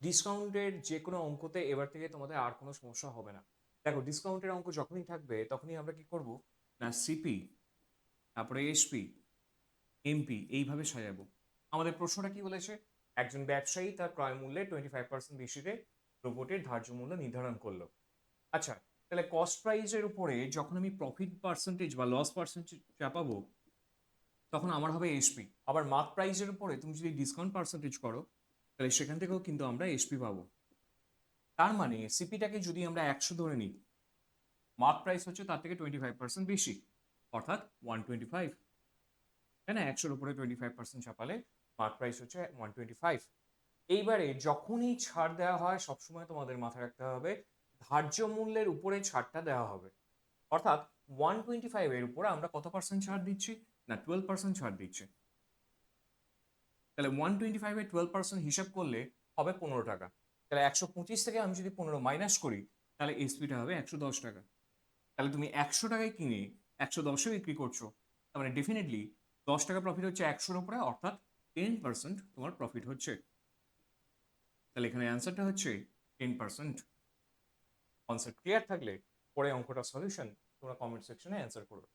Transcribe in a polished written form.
ডিসকাউন্টের যে কোনো অঙ্কতে এবার থেকে তোমাদের আর কোনো সমস্যা হবে না। দেখো, ডিসকাউন্টের অঙ্ক যখনই থাকবে তখনই আমরা কি করব না, সিপি, তারপরে এসপি, এমপি এইভাবে সাজাবো। আমাদের প্রশ্নটা কি বলেছে? একজন ব্যবসায়ী তার ক্রয় মূল্যে 25% বেশিতে রোবটের ধার্য মূল্য নির্ধারণ করলো। আচ্ছা, তাহলে কস্ট প্রাইসের উপরে যখন আমি প্রফিট পার্সেন্টেজ বা লস পার্সেন্টেজ চাপাবো তখন আমার হবে এসপি। আবার মার্ক প্রাইসের উপরে তুমি যদি ডিসকাউন্ট পার্সেন্টেজ করো তাহলে সেখান থেকেও কিন্তু আমরা এসপি পাবো। তার মানে সিপিটাকে যদি আমরা 100 ধরে নিই, মার্ক প্রাইস হচ্ছে তার থেকে 25% বেশি, অর্থাৎ 125, তাই না? 100-র উপরে 25% চাপালে মার্ক প্রাইস হচ্ছে 125। এইবারে যখনই ছাড় দেওয়া হয় সবসময় তোমাদের মাথায় রাখতে হবে ধার্য মূল্যের উপরে ছাড়টা দেওয়া হবে। অর্থাৎ 125 এর উপরে আমরা কত পার্সেন্ট ছাড় দিচ্ছি? না, 12% ছাড় দিচ্ছি। তাহলে 125 এর 12% হিসাব করলে হবে 15 টাকা। তাহলে 125 থেকে আমি যদি 15 মাইনাস করি তাহলে এসপিটা হবে 110 টাকা। তাহলে তুমি 100 টাকায় কিনে 110-এ বিক্রি করছো, তার মানে ডেফিনেটলি 10 টাকা প্রফিট হচ্ছে 100-র উপরে, অর্থাৎ 10% তোমার প্রফিট হচ্ছে। তাহলে এখানে অ্যান্সারটা হচ্ছে 10%। কনসেপ্ট ক্লিয়ার থাকলে পরে অঙ্কটা সলিউশন তোমরা কমেন্ট সেকশনে অ্যান্সার করো।